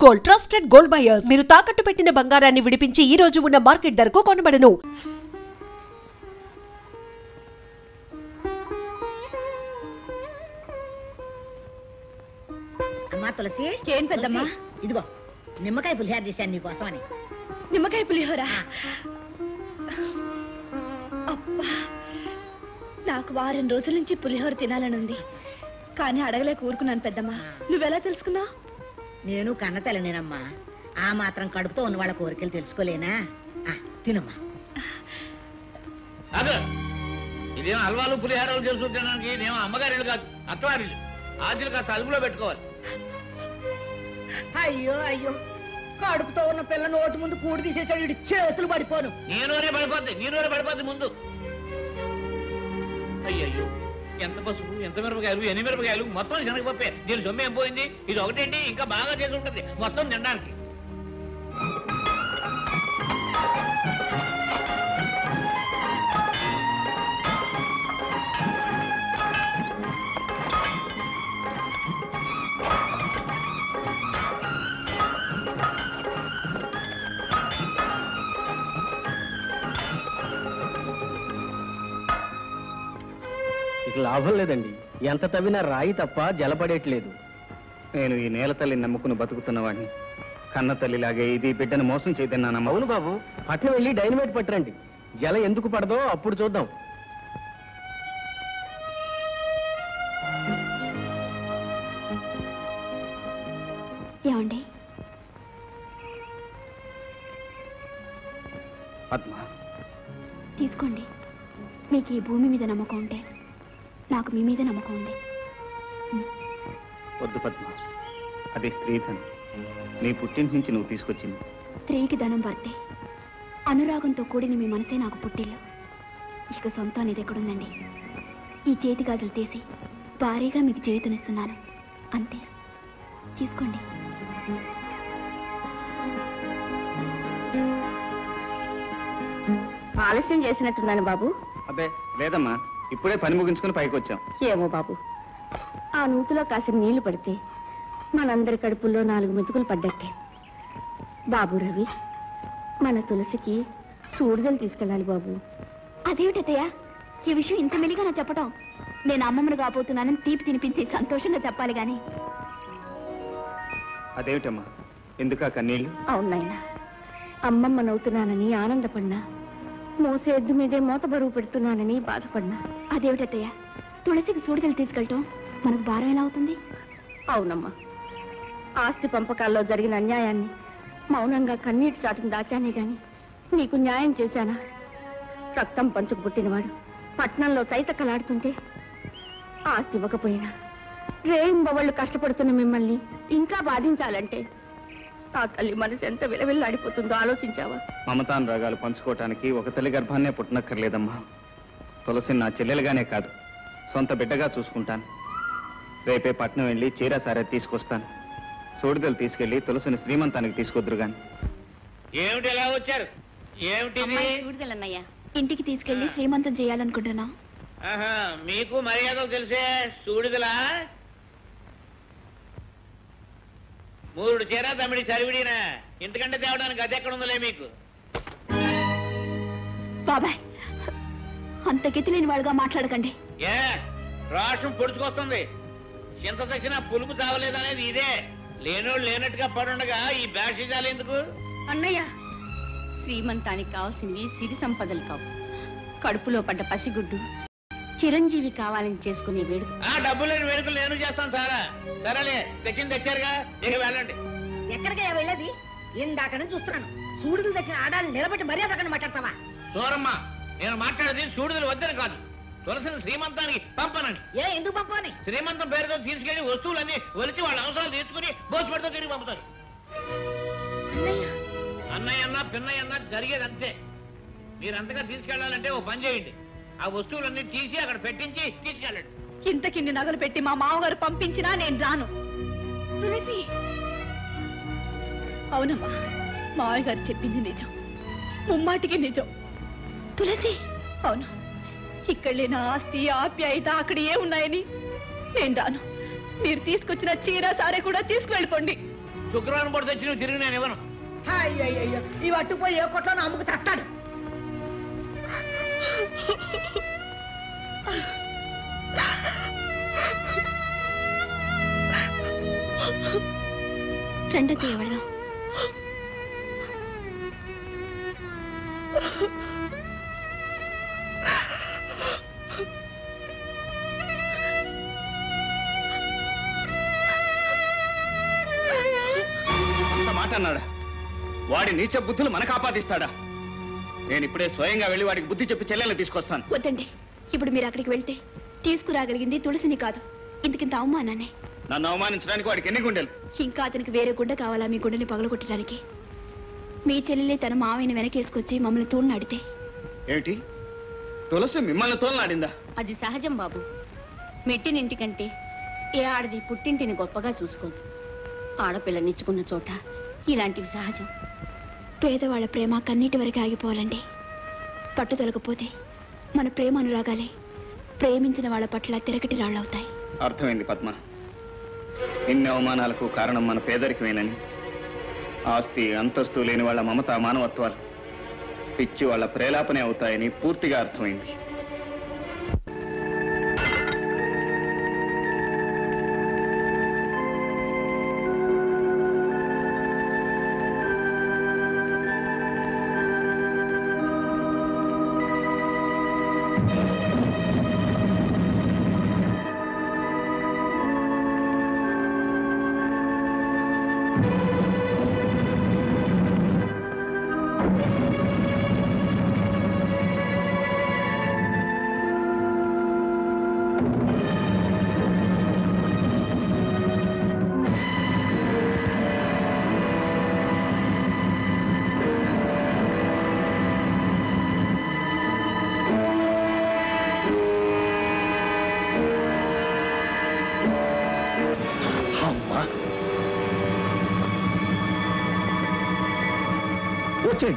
Gold trusted gold buyers. మీరు తాకట్టు పెట్టిన బంగారాన్ని విడిపించి ఈ రోజు ఉన్న మార్కెట్ ధరకు కొనబడను. అమ్మా తులసి, ఏం పెద్దమ్మా? ఇదిగో నిమ్మకాయ పులిహోర చేశాను నీకోసమని. నిమ్మకాయ పులిహోర? అబ్బా, నాకు వారం రోజుల నుంచి పులిహోర తినాలనుంది, కానీ అడగలేక ఊరుకున్నాను పెద్దమ్మా. నువ్వెలా తెలుసుకున్నావు? నేను కన్నతల్లినేనమ్మా. ఆ మాత్రం కడుపుతో ఉన్న వాళ్ళ కోరికలు తెలుసుకోలేనా? తినమ్మా. ఇదేమో హల్వాలు పులిహారాలు చేసుకుంటానికి ఇదేమో అమ్మగారిలు కాదు, అత్తవారిలు. ఆశలు కాస్త అదుపులో పెట్టుకోవాలి. అయ్యో అయ్యో, కడుపుతో ఉన్న పిల్ల నోటి ముందు కూడి తీసేసాడు, చేతులు పడిపోను. నీలోనే పడిపోద్ది ముందు. అయ్యయ్యో, ఎంత పసుపు, ఎంత మిరపకాయలు, ఎన్ని మిరపకాయలు, మొత్తం శనగపప్పే. దీని సొమ్ము ఏం పోయింది? ఇది ఒకటేంటి, ఇంకా బాగా చేసి ఉంటుంది మొత్తం తినడానికి. లాభం లేదండి, ఎంత తవ్వినా రాయి తప్ప జలపడేట్లేదు. నేను ఈ నేల తల్లిని నమ్ముకుని బతుకుతున్నవాడిని. కన్న తల్లిలాగే ఇది బిడ్డను మోసం చేయదన్నానమ్మా. అవును బాబు, పట్టణం వెళ్ళి డైనమైట్ పట్టరండి. జల ఎందుకు పడదో అప్పుడు చూద్దాం. ఏమండి? పద్మ, తీసుకోండి. మీకు ఈ భూమి మీద నమ్మకం ఉంటే నాకు మీ మీద నమ్మకం ఉంది. వద్దు పద్మ, అది స్త్రీధనం. నీ పుట్టింటి నుంచి నువ్వు తీసుకొచ్చింది. స్త్రీకి ధనం వర్తే, అనురాగంతో కూడిన మీ మనసే నాకు పుట్టిల్లు. ఇక సొంతం అనేది ఎక్కడుందండి? ఈ చేతి గాజులు తీసి భారీగా మీకు చేతునిస్తున్నాను, అంతే. తీసుకోండి. ఆలస్యం చేసినట్టున్నాను బాబు. అబ్బే లేదమ్మా, ఇప్పుడే పని ముగించుకుని పైకి వచ్చాం. ఏమో బాబు, ఆ నూతిలో కాసిన నీళ్లు పడితే మనందరి కడుపుల్లో 4 మెతుకులు పడ్డట్టే. బాబు రవి, మన తులసికి సూడిదలు తీసుకెళ్ళాలి బాబు. అదేమిటయ్యా ఈ విషయం ఇంత మెలిగా నా చెప్పటం? నేను అమ్మమ్మను కాబోతున్నానని తీపి తినిపించి సంతోషంగా చెప్పాలి గాని. అదేమిటమ్మా, ఎందుకా కన్నీళ్ళు? అవునాయనా, అమ్మమ్మనవుతున్నానని ఆనందపడినా, మోసే ఎద్దు మీదే మోత బరువు పెడుతున్నానని బాధపడినా. అదేమిటయ్యా తులసికి సూడిదలు తీసుకెళ్ళటం మనకు భారం ఎలా అవుతుంది? అవునమ్మా, ఆస్తి పంపకాల్లో జరిగిన అన్యాయాన్ని మౌనంగా కన్నీటి చాటును దాచానే గాని నీకు న్యాయం చేశానా? రక్తం పంచుకు పుట్టినవాడు పట్నంలో తైతక్కలాడుతుంటే ఆస్తి ఇవ్వకపోయినా రేయింబవళ్ళు కష్టపడుతున్న మిమ్మల్ని ఇంకా బాధించాలంటే ఆ తల్లి మనసు ఎంత విలవిల్లాడిపోతుందో ఆలోచించావా? మమతానురాగాలు పంచుకోవటానికి ఒక తల్లి గర్భాన్నే పుట్టనక్కర్లేదమ్మా. తులసిని నా చెల్లెలుగానే కాదు, సొంత బిడ్డగా చూసుకుంటాను. రేపే పట్నం వెళ్ళి చీర సారే తీసుకొస్తాను. సూడిదలు తీసుకెళ్లి తులసిని శ్రీమంతానికి తీసుకొద్దురు గాని. ఏమిటి ఎలా వచ్చారు? సూడిదలన్నయ్యా, ఇంటికి తీసుకెళ్లి శ్రీమంతం చేయాలనుకుంటున్నా. మీకు మర్యాదలు తెలిసే సూడిదలా? 3 చీర తమిడి సరివిడినా, ఇంతకంటే తేవడానికి అది ఎక్కడ ఉందలే మీకు. బాబాయ్, అంత గతి లేని వాడుగా మాట్లాడకండి. ఏ రాష్ట్రం పొడుచుకొస్తుంది, చింత తెచ్చినా పులుపు తావలేదనేది ఇదే. లేనోళ్ళు లేనట్టుగా పడుండగా ఈ బ్యాషిజాలు ఎందుకు? అన్నయ్య, శ్రీమంతానికి కావాల్సినవి సిరి సంపదలు కావు, కడుపులో పడ్డ పసిగుడ్డు చిరంజీవి కావాలని చేసుకునే వేడుక. డబ్బు లేని వేడుకలు నేను చేస్తాను సారా. సరేలే, తెచ్చింది తెచ్చారుగా, ఇక వెళ్ళండి. ఎక్కడికయ్యా వెళ్ళేది? ఇందాక నుంచి చూస్తున్నాను. సూడిదలు తెచ్చిన ఆడాలని నిలబెట్టి మర్యాద అక్కడ మాట్లాడతావా? సూరమ్మ, నేను మాట్లాడేది సూడిదలు వద్దని కాదు, తులసిని శ్రీమంతానికి పంపనండి. ఎందుకు పంపని? శ్రీమంతం పేరుతో తీసుకెళ్లి వస్తువులన్నీ ఒలిచి వాళ్ళ అవసరాలు తీసుకుని భోజపడితో తిరిగి పంపుతారు. అన్నయ్య అన్నా పిన్నయ్య అన్నా జరిగేది అంతే. మీరంతగా తీసుకెళ్లాలంటే ఓ పని చేయండి, ఆ వస్తువులన్నీ తీసి అక్కడ పెట్టించి తీసుకెళ్ళండి. ఇంతకిన్ని నగలు పెట్టి మా మామగారు పంపించినా నేను రాను. తులసి, అవునమ్మా, మావయ్య గారు చెప్పింది నిజం, ముమ్మాటికి నిజం. తులసి, అవును, ఇక్కడ లేని ఆస్తి ఆప్యాయత అక్కడ ఏమున్నాయని నేను రాను. మీరు తీసుకొచ్చిన చీర సారే కూడా తీసుకువెళ్ళిపోండి. శుక్రవారం పూట తెచ్చి నువ్వు తిరిగి నేను ఇవ్వను. అయ్యో ఇవి అట్టుపోయి ఏ కొట్లో అమ్ముకు తస్తాడు. రెండతయ్య వెళదాం. మాట అన్నాడా? వాడి నీచ బుద్ధులు మనకు ఆపాదిస్తాడా? నేను ఇప్పుడే స్వయంగా వెళ్ళి వాడికి బుద్ధి చెప్పి చెల్లెల్ని తీసుకొస్తాను. వద్దండి, ఇప్పుడు మీరు అక్కడికి వెళ్తే తీసుకురాగలిగింది తులసిని కాదు, ఇంతకింత అవమానాన్ని. నన్ను అవమానించడానికి వాడికి ఎన్ని గుండెలు? ఇంకా అతనికి వేరే గుండె కావాలా మీ గుండెని పగలగొట్టడానికి? మీ చెల్లెలే తన మావయ్యని వెనకేసుకొచ్చి మమ్మల్ని తోలనాడితే? ఏమిటి, తులసి మిమ్మల్ని తోలనాడిందా? అది సహజం బాబు. మెట్టినింటికంటే ఏ ఆడది పుట్టింటిని గొప్పగా చూసుకోదు. ఆడపిల్లనిచ్చుకున్న చోట ఇలాంటివి సహజం. పేదవాళ్ల ప్రేమ కన్నీటి వరకు ఆగిపోవాలండి. పట్టుదలకపోతే మన ప్రేమ అనురాగాలే ప్రేమించిన వాళ్ళ పట్ల తిరగటి రాళ్ళవుతాయి. అర్థమైంది పద్మ. ఇన్ని అవమానాలకు కారణం మన పేదరికమేనని, ఆస్తి అంతస్తు లేని వాళ్ళ మమత మానవత్వాలు పిచ్చి వాళ్ళ ప్రేలాపనే అవుతాయని పూర్తిగా అర్థమైంది.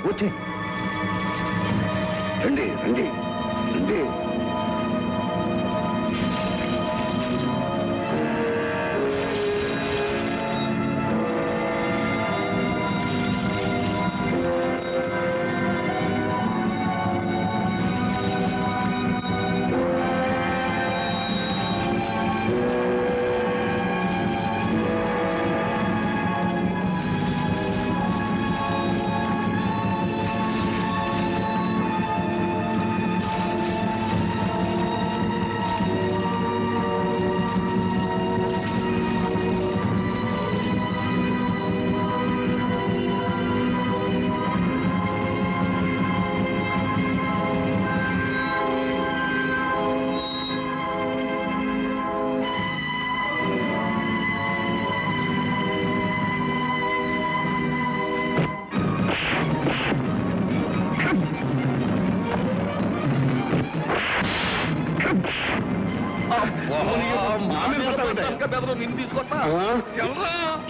వచ్చే రండి రండి రండి.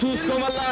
చూసుకోమల్లా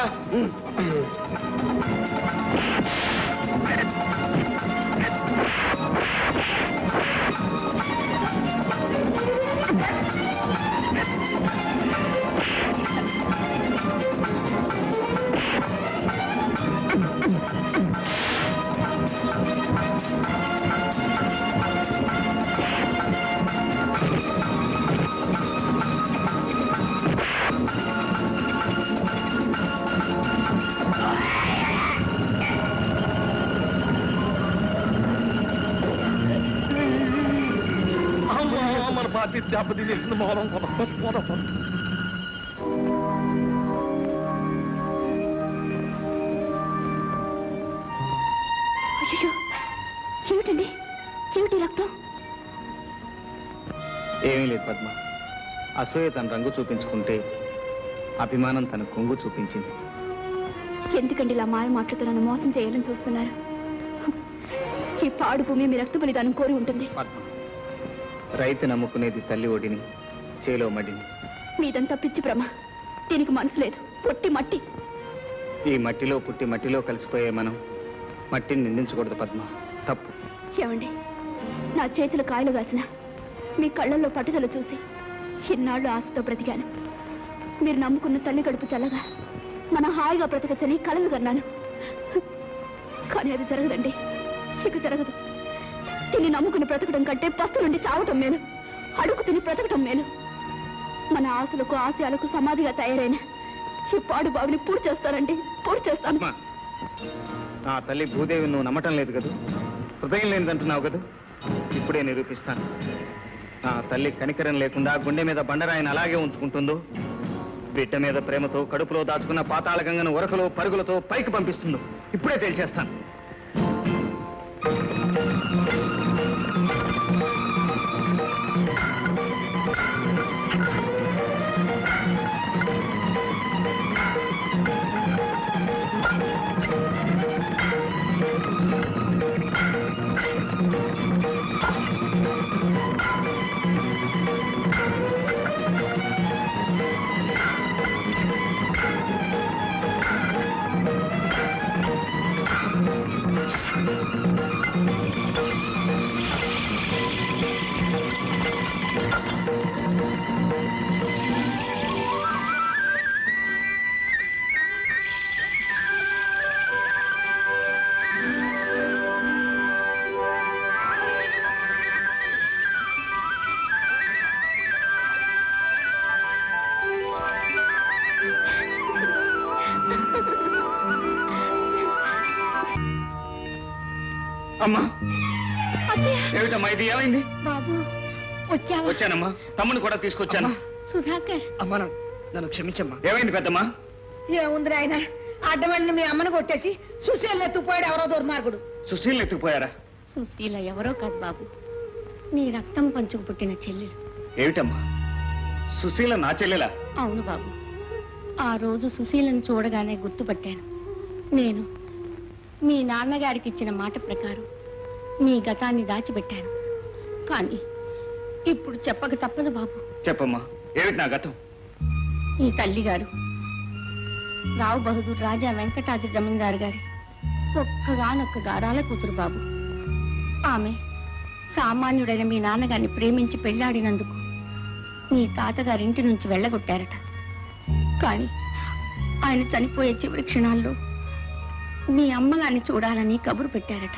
మన పార్టీ దెబ్బతి చేసిన మోహరం కొన అయ్యో, ఏమిటండి, ఏమిటి రక్తం? ఏమీ లేదు పద్మ. అసూయ తన రంగు చూపించుకుంటే అభిమానం తన కొంగు చూపించింది. ఎందుకండి ఇలా మాయ మాటలతో నన్ను మోసం చేయాలని చూస్తున్నారు? ఈ పాడు భూమి మీ రక్త బలిదానం కోరి ఉంటుంది. పద్మ, రైతు నమ్ముకునేది తల్లి ఒడిని, చేలో మడిని. మీదంతా పిచ్చి భ్రమ. దీనికి మనసు లేదు, పొట్టి మట్టి. ఈ మట్టిలో పుట్టి మట్టిలో కలిసిపోయే మనం మట్టిని నిందించకూడదు పద్మ, తప్పు. ఏమండి, నా చేతులు కాయలు కాసిన మీ కళ్ళల్లో పట్టుదల చూసి ఇన్నాళ్ళు ఆశతో బ్రతికాను. మీరు నమ్ముకున్న తల్లి గడుపు చల్లగా మనం హాయిగా బ్రతకచ్చని కలలు కన్నాను. కానీ అది జరగదండి, ఇక జరగదు. తిని నమ్ముకుని బ్రతకడం కంటే పస్తు నుండి చావటం మేలు, అడుగు తిని బ్రతకటం మేలు. మన ఆశలకు ఆశయాలకు సమాధిగా తయారైన ఈ పాడు బావిని పూర్తి చేస్తానండి, పూర్తి చేస్తాను. నా తల్లి భూదేవి నువ్వు నమ్మటం లేదు కదా, హృదయం లేనిదంటున్నావు కదా. ఇప్పుడే నిరూపిస్తాను. నా తల్లి కనికరం లేకుండా గుండె మీద బండరాయిని అలాగే ఉంచుకుంటుందో, బిడ్డ మీద ప్రేమతో కడుపులో దాచుకున్న పాతాళ గంగను ఉరకలో పరుగులతో పైకి పంపిస్తుందో ఇప్పుడే తేల్చేస్తాను. అమ్మా, ఏమిటమ్మా ఇది? ఏమైంది? బాబు వచ్చావా? వచ్చానమ్మా, తమ్ముని కూడా తీసుకొచ్చాను. సుధాకర్, అమ్మా నన్ను క్షమించమ్మా. ఏమైంది పెద్దమ్మా? ఏముంది ఆయన అడ్డమల్ని మీ అమ్మను కొట్టేసి సుశీల్ ఎత్తుకుపోయాడు ఎవరో దుర్మార్గుడు. సుశీల్ ఎత్తుకుపోయారా? సుశీల ఎవరో కాదు బాబు, నీ రక్తం పంచుకు పుట్టిన చెల్లెలు. ఏమిటమ్మా, సుశీల నా చెల్లెలా? అవును బాబు, ఆ రోజు సుశీలను చూడగానే గుర్తుపట్టాను. నేను మీ నాన్నగారికి ఇచ్చిన మాట ప్రకారం మీ గతాన్ని దాచిపెట్టాను. కానీ ఇప్పుడు చెప్పక తప్పదు బాబు. చెప్పమ్మా, ఏమిటి నా గతం? ఈ తల్లిగారు రావు బహదూర్ రాజా వెంకటాద్రి జమీందారు గారి ఒక్కగానొక్క గారాల కూతురు బాబు. ఆమె సామాన్యుడైన మీ నాన్నగారిని ప్రేమించి పెళ్లాడినందుకు మీ తాతగారింటి నుంచి వెళ్ళగొట్టారట. కానీ ఆయన చనిపోయే చివరి క్షణాల్లో మీ అమ్మగారిని చూడాలని కబురు పెట్టారట.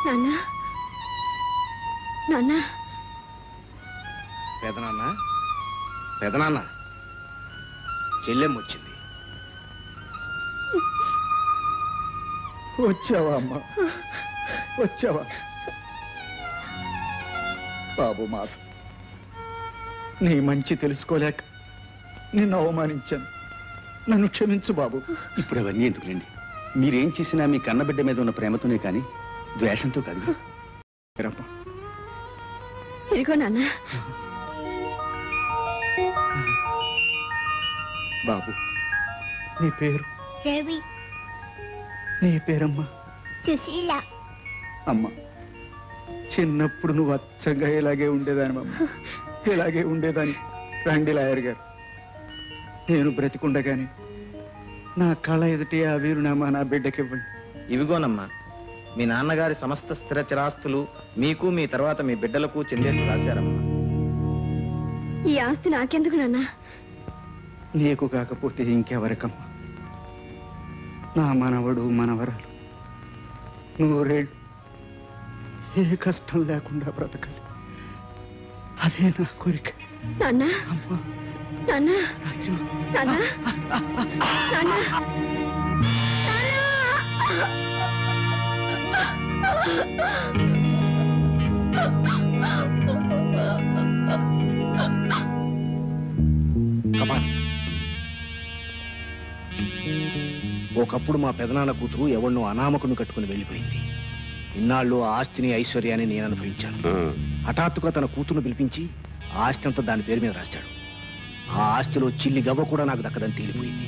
నాన్న, నాన్న, పెదనాన్న, పెదనాన్న, చెల్లెమ్మ వచ్చింది. వచ్చావా అమ్మా, వచ్చావా? బాబు మాధవ్, నీ మంచి తెలుసుకోలేక నిన్ను అవమానించాను, నన్ను క్షమించు బాబు. ఇప్పుడు అవన్నీ ఎందుకులేండి. మీరేం చేసినా మీ కన్నబిడ్డ మీద ఉన్న ప్రేమతోనే కానీ ద్వేషంతో కాదు. ఇదిగో నాన్న. బాబు, నీ పేరు? రవి. నీ పేరమ్మా? సుశీల. అమ్మా, చిన్నప్పుడు నువ్వు అచ్చంగా ఇలాగే ఉండేదానివమ్మా, ఇలాగే ఉండేదాన్ని. రండి లాయర్ గారు, నేను బ్రతికుండగానే నా కళ ఎదుటి ఆ వీరునామా నా బిడ్డకివ్వండి. ఇవిగోనమ్మా, మీ నాన్నగారి సమస్త స్థిర చిరాస్తులు మీకు మీ తర్వాత మీ బిడ్డలకు చెందేసి రాశారమ్మా. ఈ ఆస్తి నాకెందుకు నాన్న? నీకు కాకపోతే ఇంకెవరికమ్మా? నా మనవడు మనవరాలు నూరేళ్ళు ఏ కష్టం లేకుండా బ్రతకాలి, అదే నా కోరిక. నాన్న, అమ్మా, నాన్న, రాజు. నాన్న, నాన్న, ఒకప్పుడు మా పెదనాన్న కూతురు ఎవరినో అనామకుని కట్టుకుని వెళ్ళిపోయింది. ఇన్నాళ్ళు ఆ ఆస్తిని ఐశ్వర్యాన్ని నేను అనుభవించాను. హఠాత్తుగా తన కూతురును పిలిపించి ఆ ఆస్తి అంతా దాని పేరు మీద రాశాడు. ఆ ఆస్తిలో చిల్లి గవ్వ కూడా నాకు దక్కదని తేలిపోయింది.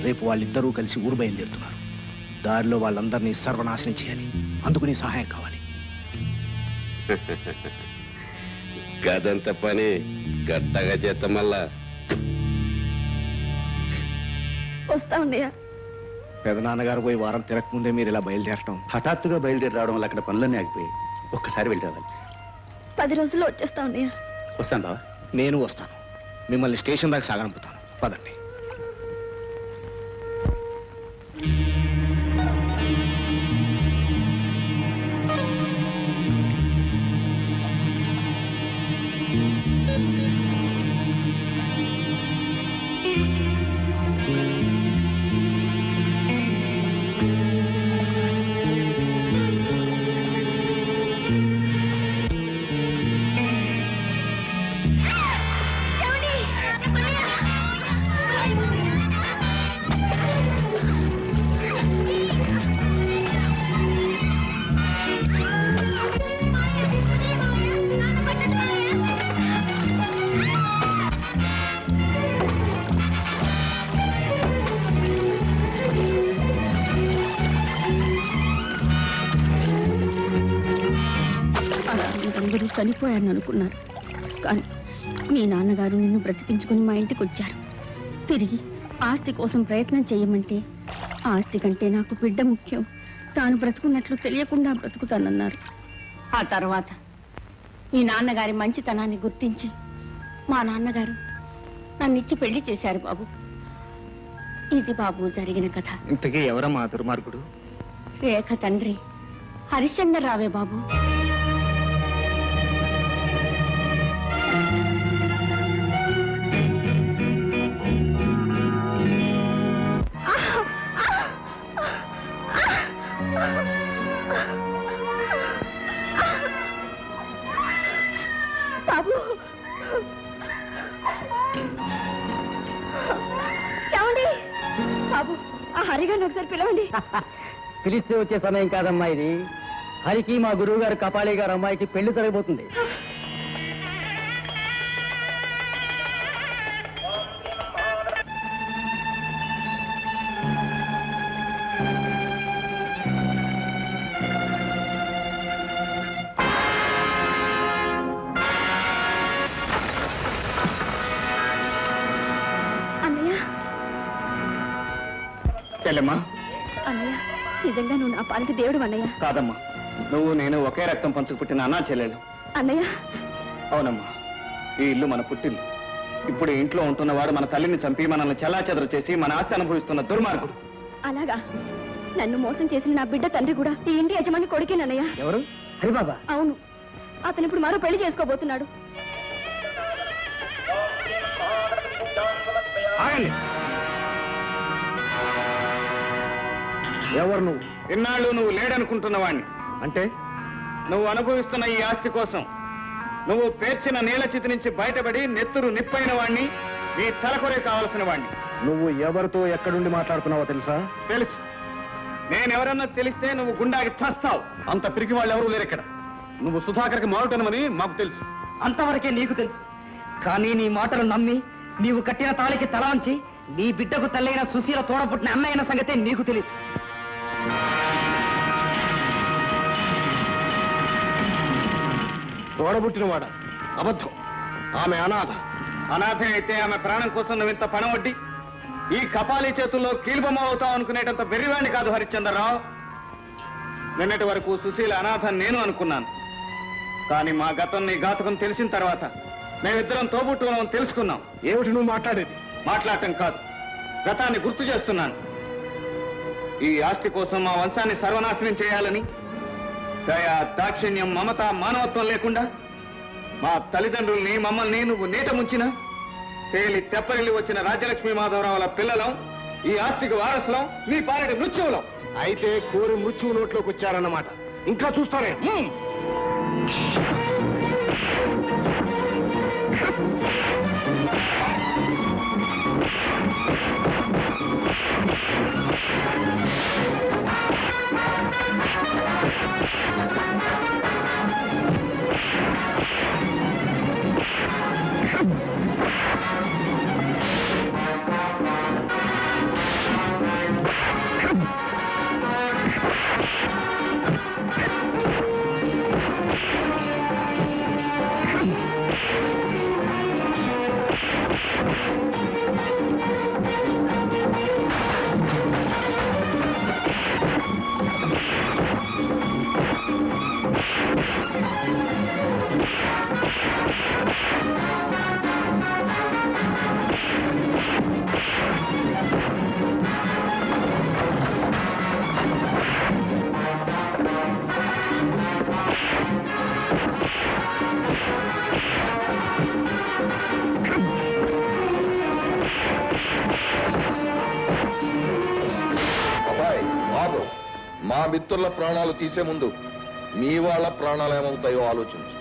రేపు వాళ్ళిద్దరూ కలిసి ఊరు బయలుదేరుతున్నారు. దారిలో వాళ్ళందరినీ సర్వనాశనం చేయాలి. అందుకు నీ సహాయం కావాలి. గదంత పని గట్టగా చేస్తాం. మళ్ళా వస్తా ఉన్నాయా? పెదనాన్నగారు పోయి వారం తిరగకముందే మీరు ఇలా బయలుదేరటం. హఠాత్తుగా బయలుదేరి రావడం వల్ల అక్కడ పనులన్నీ ఆగిపోయాయి. ఒక్కసారి వెళ్ళి రావాలి. 10 రోజుల్లో వచ్చేస్తా ఉన్నాయా? వస్తాను బావా. నేను వస్తాను. మిమ్మల్ని స్టేషన్ దాకా సాగనంపుతాను. పదండి. అందరూ చనిపోయారని అనుకున్నారు. కానీ మీ నాన్నగారు నిన్ను బ్రతికించుకుని మా ఇంటికి వచ్చారు. తిరిగి ఆస్తి కోసం ప్రయత్నం చేయమంటే ఆస్తి కంటే నాకు బిడ్డ ముఖ్యం, తాను బ్రతుకున్నట్లు తెలియకుండా బ్రతుకుతానన్నారు. ఆ తర్వాత మీ నాన్నగారి మంచితనాన్ని గుర్తించి మా నాన్నగారు నన్నిచ్చి పెళ్లి చేశారు బాబు. ఇది బాబు జరిగిన కథ. ఇంతకీ ఎవరమ్మా దుర్మార్గుడు? రేఖ తండ్రి హరిశ్చంద్ర రావే బాబు. బాబు ఏమండి? బాబు ఆ హరిగారిని ఒకసారి పిలవండి. పిలిస్తే వచ్చే సమయం కాదమ్మా ఇది. హరికి మా గురువు గారు కపాళి గారు అమ్మాయికి పెళ్లి జరగబోతుంది. చెల్లెమ్మా. అన్నయ్య నిజంగా నువ్వు నా పాలిటి దేవుడు అన్నయ్య. కాదమ్మా, నువ్వు నేను ఒకే రక్తం పంచుకు పుట్టిన అన్నా చెల్లెలు. అన్నయ్య. అవునమ్మా, ఈ ఇల్లు మన పుట్టిల్లు. ఇప్పుడు ఇంట్లో ఉంటున్నవాడు మన తల్లిని చంపి మనల్ని చెల్లాచెదరు చేసి మన ఆస్తి అనుభవిస్తున్న దుర్మార్గుడు. అలాగా? నన్ను మోసం చేసిన నా బిడ్డ తండ్రి కూడా ఈ ఇంటి యజమాని కొడుకేనన్నయ్య. ఎవరు? హరిబాబా? అవును, అతను ఇప్పుడు మరో పెళ్లి చేసుకోబోతున్నాడు. ఆగండి. ఎవరు నువ్వు? ఇన్నాళ్ళు నువ్వు లేడనుకుంటున్నవాణ్ణి. అంటే నువ్వు అనుభవిస్తున్న ఈ ఆస్తి కోసం నువ్వు పేర్చిన నీళ్ల చితి నుంచి బయటపడి నెత్తురు నిప్పైన వాణ్ణి, నీ తలకొరే కావలసిన వాణ్ణి. నువ్వు ఎవరితో ఎక్కడుండి మాట్లాడుతున్నావో తెలుసా? తెలుసు. నేనెవరన్నా తెలిస్తే నువ్వు గుండాకి చస్తావు. అంత పిరికి వాళ్ళు ఎవరూ లేరు ఇక్కడ. నువ్వు సుధాకర్కి మారుటనమని మాకు తెలుసు. అంతవరకే నీకు తెలుసు. కానీ నీ మాటలు నమ్మి నీవు కట్టిన తాళికి తల వంచి నీ బిడ్డకు తల్లైన సుశీల తోడపుట్టిన అన్నయ్యన సంగతే నీకు తెలియదు. తోడబుట్టినవాడ అబద్ధం. ఆమె అనాథ. అనాథ అయితే ఆమె ప్రాణం కోసం నువ్వు ఇంత పనవడ్డి ఈ కపాలి చేతుల్లో కీలుబొమ్మ అవుతావు అనుకునేటంత వెర్రివాణ్ణి కాదు హరిశ్చంద్రరావు. నిన్నటి వరకు సుశీల అనాథ నేను అనుకున్నాను. కానీ మా గతం నీ ఘాతకం తెలిసిన తర్వాత మేమిద్దరం తోబుట్టుకున్నాం తెలుసుకున్నాం. ఏమిటి నువ్వు మాట్లాడేది? మాట్లాడటం కాదు, గతాన్ని గుర్తు చేస్తున్నాను. ఈ ఆస్తి కోసం మా వంశాన్ని సర్వనాశనం చేయాలని దయ, దాక్షిణ్యం, మమత, మానవత్వం లేకుండా మా తల్లిదండ్రుల్ని మమ్మల్ని నువ్వు నీట ముంచిన తేలి తెప్పరిల్లి వచ్చిన రాజ్యలక్ష్మీ మాధవరావుల పిల్లలం, ఈ ఆస్తికి వారసులం, నీ పాలటి మృత్యువులం. అయితే కోరి మృత్యువు నోట్లోకి వచ్చారన్నమాట. ఇంకా చూస్తానే. ఆగు. మా మిత్రుల ప్రాణాలు తీసే ముందు మీ వాళ్ళ ప్రాణాలు ఏమవుతాయో ఆలోచించు.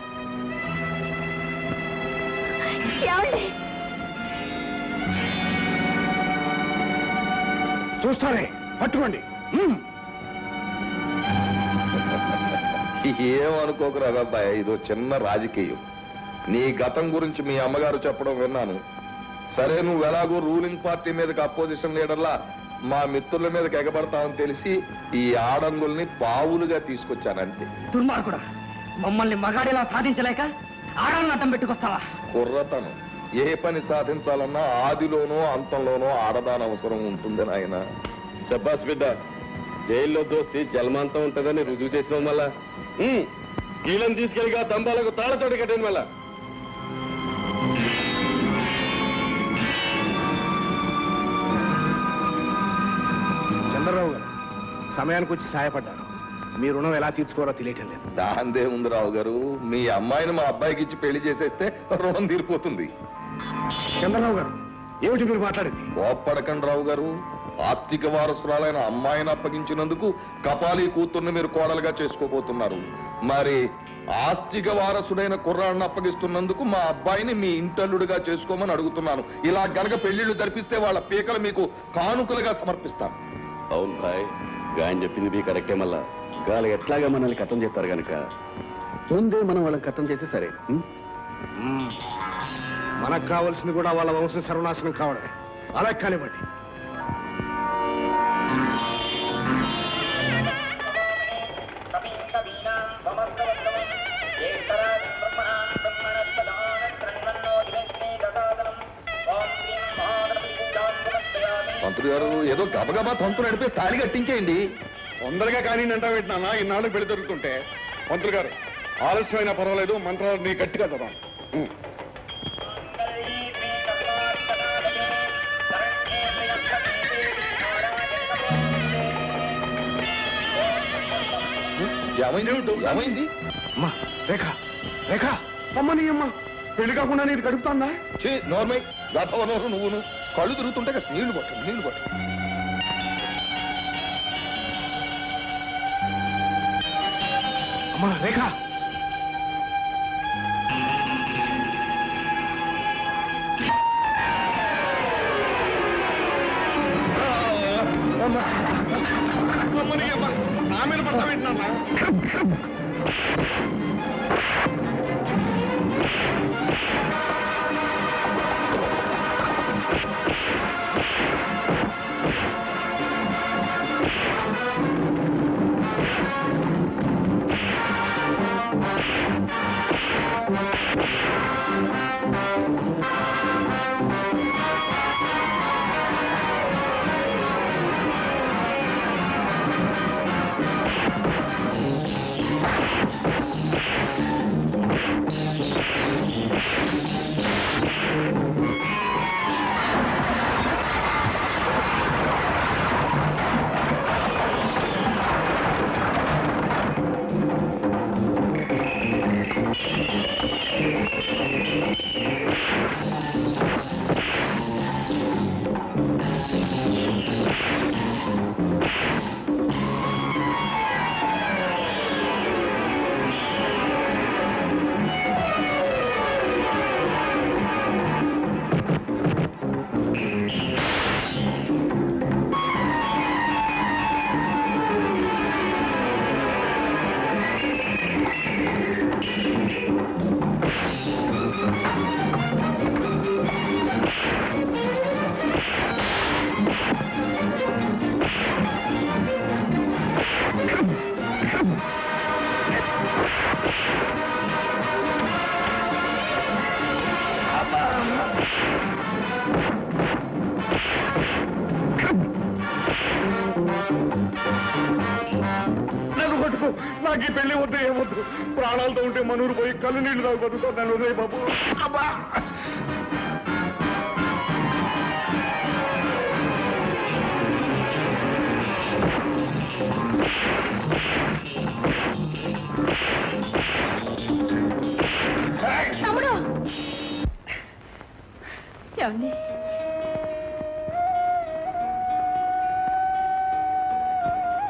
చూస్తారే, పట్టుకోండి. ఏమనుకోకురా అబ్బాయి, ఇదో చిన్న రాజకీయం. నీ గతం గురించి మీ అమ్మగారు చెప్పడం విన్నాను. సరే, నువ్వు ఎలాగో రూలింగ్ పార్టీ మీదకి అపోజిషన్ లీడర్లా మా మిత్రుల మీదకి ఎగబడతావని తెలిసి ఈ ఆడంగుల్ని పావులుగా తీసుకొచ్చానంతే. దుర్మార్గుడా, మమ్మల్ని మగాడిలా సాధించలేక ఆడాలను అడ్డం పెట్టుకొస్తావా? కుర్రతనం ఏ పని సాధించాలన్నా ఆదిలోనో అంతంలోనో ఆడదాని అవసరం ఉంటుంది నాయన. శబ్బాస్ బిడ్డ, జైల్లో దోస్తి జన్మాంతం ఉంటుందని రుజువు చేసిన మళ్ళా వీళ్ళని తీసుకెళ్ళిగా దంబాలకు తాళతోటి కట్టిన మళ్ళా. చంద్రరావు గారు సమయానికి వచ్చి సహాయపడ్డారు. మీ రుణం ఎలా తీర్చుకోవాలో తెలియటం లేదు. దాందే ఉంది రావు గారు, మీ అమ్మాయిని మా అబ్బాయికి ఇచ్చి పెళ్లి చేసేస్తే రుణం తీరిపోతుంది. చంద్రరావు గారు, ఏమిటి మీరు మాట్లాడింది? కోప్పడకండి రావు గారు. ఆస్తిక వారసురాలైన అమ్మాయిని అప్పగించినందుకు కపాలి కూతుర్ని మీరు కోడలుగా చేసుకోబోతున్నారు. మరి ఆస్తిక వారసుడైన కుర్రాడిని అప్పగిస్తున్నందుకు మా అబ్బాయిని మీ ఇంటల్లుడిగా చేసుకోమని అడుగుతున్నాను. ఇలా గనక పెళ్లిళ్లు జరిపిస్తే వాళ్ళ పీకలు మీకు కానుకలుగా సమర్పిస్తాను. అవును భాయ్, గాయని చెప్పింది మీ కరెక్టే. మళ్ళా గాలి ఎట్లాగా మనల్ని కథం చేస్తారు కనుక ముందే మనం వాళ్ళని కథం చేస్తే సరే. మనకు కావాల్సింది కూడా వాళ్ళ వంశం సర్వనాశనం కావడమే. అలా కానివ్వండి. మంత్రి గారు ఏదో గబగబా తంతు నడిపి తాళి కట్టించేయండి. తొందరగా కానీ అంటా పెట్టినా ఇన్నాళ్ళు పెళ్లి జరుగుతుంటే. మంత్రులు గారు, ఆలస్యమైనా పర్వాలేదు, మంత్రాలు నీ గట్టిగా చదవండి. ఏమైంది? అమ్మా రేఖ, రేఖ అమ్మ, నీ అమ్మ పెళ్లి కాకుండా నీకు గడుపుతాందా? నోర్మై గతవనోరు నువ్వును కళ్ళు తిరుగుతుంటే నీళ్లు పట్టు, నీళ్లు పట్టు. అమ్మా రేఖ, నా మీద పడతా పెట్టినా నన్ను పట్టుకో. నాకు ఈ పెళ్లి వద్దు, ఏమొద్దు. ప్రాణాలతో ఉంటే మనూరు పోయి కళ్ళు నీళ్లు తాగు బతుకో. నన్ను వదిలే బాబు. అబ్బా, తమ్ముడు ఏమండి?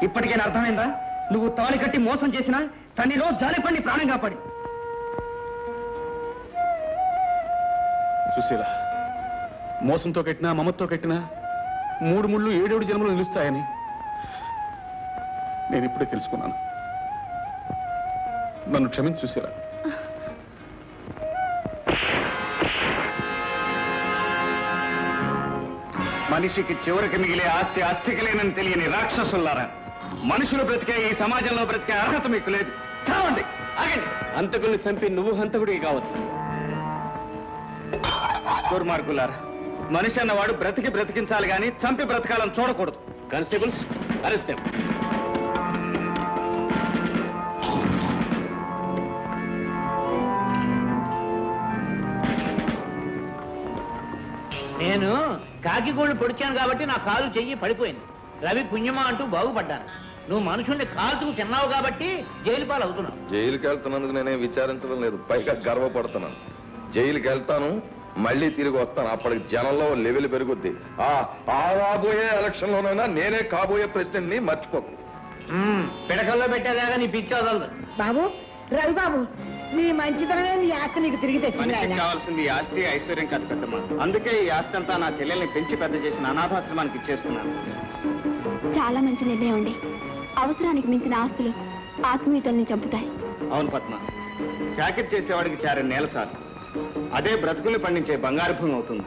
ఇప్పటికైనా అర్థమైందా? నువ్వు తాళి కట్టి మోసం చేసినా తన్నిలో జాలిపండి ప్రాణం కాపాడి. సుశీల, మోసంతో కట్టినా మమతో కట్టినా 3 ముళ్ళు 7 జన్మలు నిలుస్తాయని నేను ఇప్పుడే తెలుసుకున్నాను. నన్ను క్షమించు సుశీల. మనిషికి చివరికి మిగిలే ఆస్తి ఆస్తికి లేనని తెలియని రాక్షసులారా, మనుషులు బ్రతికే ఈ సమాజంలో బ్రతికే అర్హత మీకు లేదు. చావండి, ఆగండి. హంతకుల్ని చంపి నువ్వు హంతకుడికి కావచ్చు. దుర్మార్గులారా, మనిషి అన్నవాడు బ్రతికించాలి గాని చంపి బ్రతకాలని చూడకూడదు. Constables, arrest them. నేను కాకి గోళ్ళు పొడిచాను కాబట్టి నా కాలు చెయ్యి పడిపోయింది. రవి పుణ్యమా అంటూ బాగుపడ్డాను. నువ్వు మనుషుల్ని కాల్చుకు తిన్నావు కాబట్టి జైలు పాలు అవుతున్నావు. జైలుకి వెళ్తున్నందుకు నేనే విచారించడం లేదు, పైగా గర్వపడుతున్నాను. జైలుకి వెళ్తాను, మళ్ళీ తిరిగి వస్తాను. అప్పటికి జనంలో లెవెల్ పెరుగుద్ది. ఆ రాబోయే ఎలక్షన్ లోనైనా నేనే కాబోయే ప్రెసిడెంట్ ని మర్చిపోకు. పిడకల్లో పెట్టేదాకా నీ పిచ్చి వదలదు. బాబు, రవి బాబు, నీ మంచితనమే నీ ఆస్తి నీకు తిరిగి తెచ్చింది. మనిషికి కావాల్సింది ఆస్తి ఐశ్వర్యం కాదు పెద్దమ్మ. అందుకే ఈ ఆస్తి అంతా నా చెల్లెల్ని పెంచి పెద్ద చేసిన అనాథాశ్రమానికి ఇచ్చేస్తున్నాను. చాలా మంచి నిర్ణయం అండి. అవసరానికి మించిన ఆస్తులు ఆత్మీయతల్ని చంపుతాయి. అవును పద్మ, చాకిరి చేసేవాడికి 4 నేల చాలు. అదే బ్రతుకుల్ని పండించే బంగారు భూమి అవుతుంది.